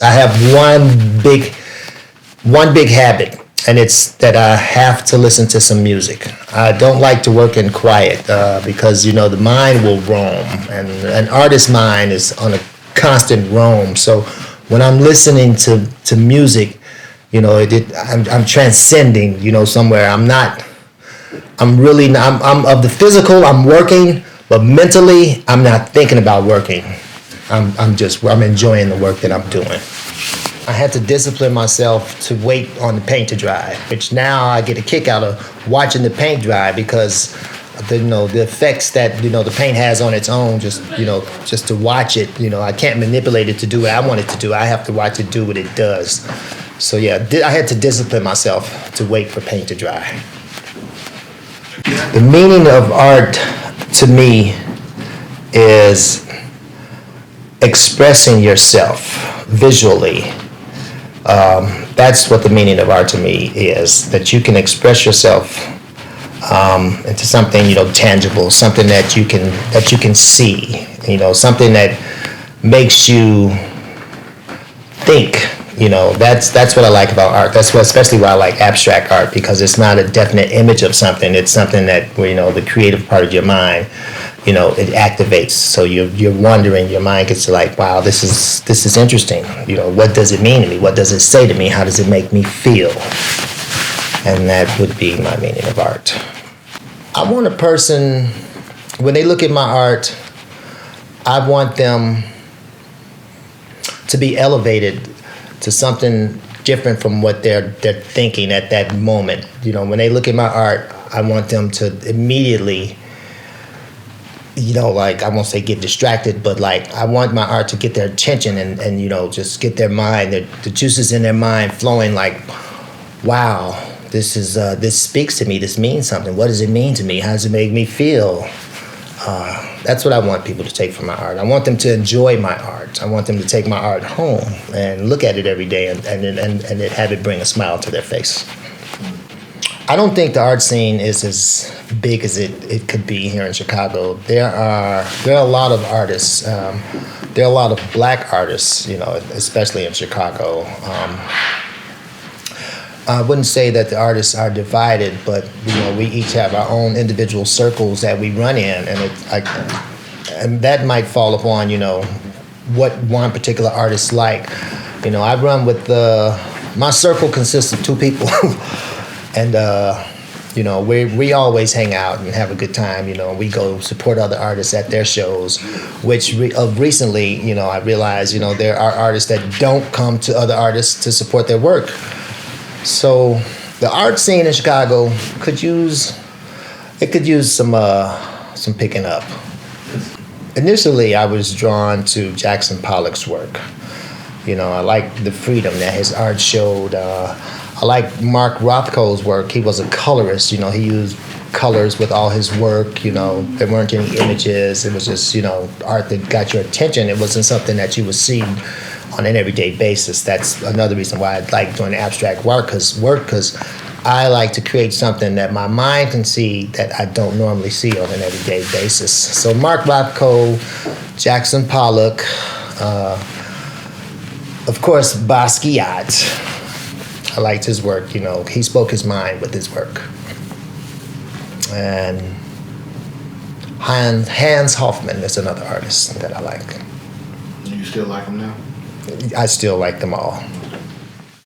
I have one big habit, and it's that I have to listen to some music. I don't like to work in quiet because the mind will roam, and an artist's mind is on a constant roam. So when I'm listening to music, I'm transcending, somewhere. I'm of the physical, I'm working, but mentally, I'm not thinking about working. I'm enjoying the work that I'm doing. I had to discipline myself to wait on the paint to dry, which now I get a kick out of watching the paint dry because the effects that the paint has on its own. Just to watch it, I can't manipulate it to do what I want it to do. I have to watch it do what it does. So yeah, I had to discipline myself to wait for paint to dry. The meaning of art to me is expressing yourself visually. That's what the meaning of art to me is, that you can express yourself into something tangible, something that you can see, something that makes you think. That's what I like about art. Especially why I like abstract art, because it's not a definite image of something. It's something that the creative part of your mind, it activates. So you're wondering, your mind gets to like, wow, this is interesting. What does it mean to me? What does it say to me? How does it make me feel? And that would be my meaning of art. I want a person, when they look at my art, I want them to be elevated to something different from what they're thinking at that moment. When they look at my art, I want them to immediately, like, I won't say get distracted, but like, I want my art to get their attention and just get their mind, the juices in their mind flowing like, wow, this speaks to me, this means something. What does it mean to me? How does it make me feel? That's what I want people to take from my art. I want them to enjoy my art. I want them to take my art home and look at it every day and have it bring a smile to their face. I don't think the art scene is as big as it could be here in Chicago. There are a lot of artists. There are a lot of black artists, especially in Chicago. I wouldn't say that the artists are divided, but we each have our own individual circles that we run in, and that might fall upon what one particular artist like. I run with my circle consists of 2 people, and we always hang out and have a good time. We go support other artists at their shows, which recently I realized there are artists that don't come to other artists to support their work. So the art scene in Chicago could use some picking up. Initially, I was drawn to Jackson Pollock's work. I liked the freedom that his art showed. I like Mark Rothko's work. He was a colorist. He used colors with all his work. There weren't any images. It was just art that got your attention. It wasn't something that you would see on an everyday basis. That's another reason why I like doing abstract work, because I like to create something that my mind can see that I don't normally see on an everyday basis. So Mark Rothko, Jackson Pollock, of course Basquiat. I liked his work. He spoke his mind with his work. And Hans Hofmann is another artist that I like. You still like him now? I still like them all.